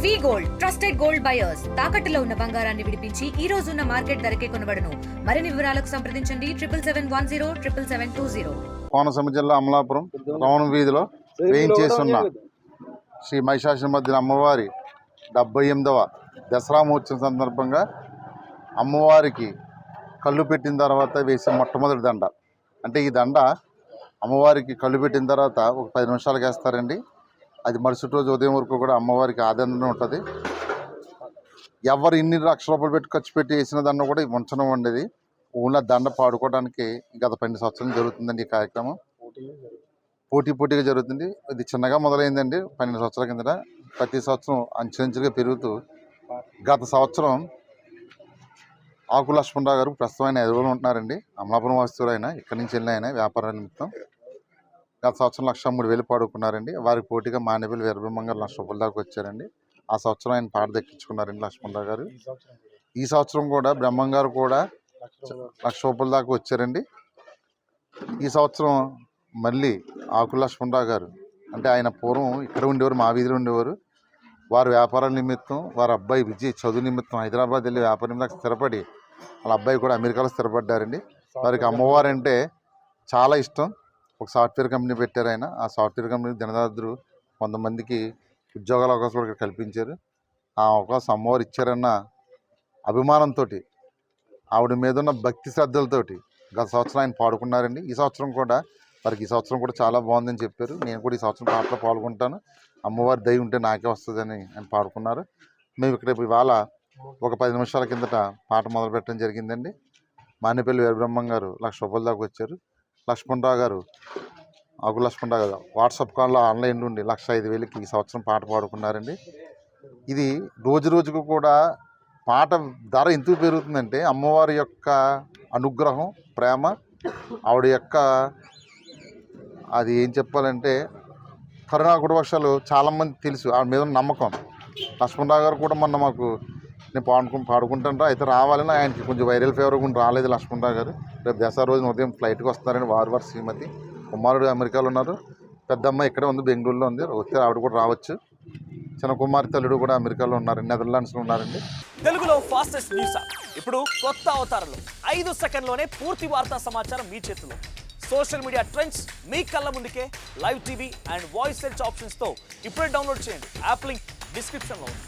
వి gold trusted gold buyers తాకట్టులో ఉన్న బంగారాన్ని విడిపించి ఈ రోజు ఉన్న మార్కెట్ ధరకే కొనబడును. మరిన్ని వివరాలకు సంప్రదించండి 7710777720. కోనసీమ జిల్లా అమలాపురం రమణ వీధిలో వేయించేస్తున్న శ్రీ మహిషాసురమర్దిని అమ్మవారి 78వ దసరా మహోత్సవం సందర్భంగా అమ్మవారికి కళ్ళు పెట్టిన తర్వాత వేసే మొట్టమొదటి దండ. అంటే ఈ దండ అమ్మవారికి కళ్ళు పెట్టిన తర్వాత ఒక 10 నిమిషాలకు వేస్తారండి. అది మరుసటి రోజు ఉదయం వరకు కూడా అమ్మవారికి ఆదరణ ఉంటుంది. ఎవరు ఇన్ని లక్షల రూపాయలు పెట్టి ఖర్చు పెట్టి వేసిన దండ కూడా ఉంచడం ఉండేది. ఓన్లీ దండ పాడుకోవడానికి గత 12 సంవత్సరాలు జరుగుతుందండి ఈ కార్యక్రమం. పోటీగా జరుగుతుంది. ఇది చిన్నగా మొదలైందండి 12 సంవత్సరాల కిందట. ప్రతి సంవత్సరం అంచెలంచెలుగా పెరుగుతూ గత సంవత్సరం ఆకు లక్ష్మణరావు గారు ప్రస్తుతం ఆయన ఎదురులో ఉంటున్నారండి. అమలాపురం వాస్తువులు ఆయన ఇక్కడి నుంచి వెళ్ళిన ఆయన వ్యాపార నిమిత్తం గత సంవత్సరం 1,03,000 పాడుకున్నారండి. వారికి పోటీగా మానేపల్లి వీరబ్రహ్మం గారు 1,00,000 రూపాయల దాకా వచ్చారండి. ఆ సంవత్సరం ఆయన పాట దక్కించుకున్నారండి లక్ష్మణరావు గారు. ఈ సంవత్సరం కూడా బ్రహ్మం గారు కూడా 1,00,000 రూపాయల దాకా వచ్చారండి. ఈ సంవత్సరం మళ్ళీ ఆకు లక్ష్మణరావు గారు అంటే ఆయన పూర్వం ఇక్కడ ఉండేవారు, మా వీధిలో ఉండేవారు. వారు వ్యాపారాల నిమిత్తం వారి అబ్బాయి విజయ్ చదువు నిమిత్తం హైదరాబాద్ వెళ్ళి వ్యాపార నిమిత్తం స్థిరపడి వాళ్ళ అబ్బాయి కూడా అమెరికాలో స్థిరపడ్డారండి. వారికి అమ్మవారు అంటే చాలా ఇష్టం. ఒక సాఫ్ట్వేర్ కంపెనీ పెట్టారు ఆయన. ఆ సాఫ్ట్వేర్ కంపెనీ దినదారులు కొంతమందికి ఉద్యోగాల అవకాశం కూడా కల్పించారు. ఆ అవకాశం అమ్మవారు ఇచ్చారన్న అభిమానంతో ఆవిడ మీద ఉన్న భక్తి శ్రద్ధలతోటి గత సంవత్సరం ఆయన పాడుకున్నారండి. ఈ సంవత్సరం కూడా వారికి ఈ సంవత్సరం కూడా చాలా బాగుందని చెప్పారు. నేను కూడా ఈ సంవత్సరం పాటలో పాల్గొంటాను, అమ్మవారి దయ ఉంటే నాకే వస్తుందని ఆయన పాడుకున్నారు. మేము ఇక్కడ ఇవాళ ఒక 10 నిమిషాల కిందట పాట మొదలు పెట్టడం జరిగిందండి. మానేపల్లి వీరబ్రహ్మం గారు 1,00,000 రూపాయల దాకా వచ్చారు. లక్ష్మణరావు గారు ఆకు లక్ష్మణరావు గారు వాట్సాప్ కాల్లో ఆన్లైన్ నుండి 1,05,000కి ఈ సంవత్సరం పాట పాడుకున్నారండి. ఇది రోజు రోజుకు కూడా పాట ధర ఎందుకు పెరుగుతుందంటే అమ్మవారి యొక్క అనుగ్రహం, ప్రేమ, ఆవిడ యొక్క అది ఏం చెప్పాలంటే కరుణా కుటుంబాలు చాలామంది తెలుసు, ఆవిడ మీద ఉన్న నమ్మకం. లక్ష్మణరావు గారు కూడా మొన్న మాకు నేను పాడుకుంటాను అయితే రావాలని ఆయనకి కొంచెం వైరల్ ఫీవర్ కూడా రాలేదు లక్ష్మణరావు గారు. రేపు దసరా రోజున ఉదయం ఫ్లైట్కి వస్తున్నారని వారు శ్రీమతి, కుమారుడు అమెరికాలో ఉన్నారు, పెద్ద అమ్మాయి ఇక్కడే ఉంది, బెంగళూరులో ఉంది. వస్తే ఆవిడ కూడా రావచ్చు. చిన్న కుమారి తల్లుడు కూడా అమెరికాలో ఉన్నారు, నెదర్లాండ్స్లో ఉన్నారండి. తెలుగులో ఫాస్టెస్ట్ న్యూస్ ఇప్పుడు కొత్త అవతారంలో 5 సెకండ్లోనే పూర్తి వార్తా సమాచారం మీ చేతిలో. సోషల్ మీడియా ట్రెండ్స్ మీ కళ్ళ ముందుకే live TV and voice search ఆప్షన్స్తో ఇప్పుడే డౌన్లోడ్ చేయండి. యాప్ లింక్ డిస్క్రిప్షన్లో ఉంది.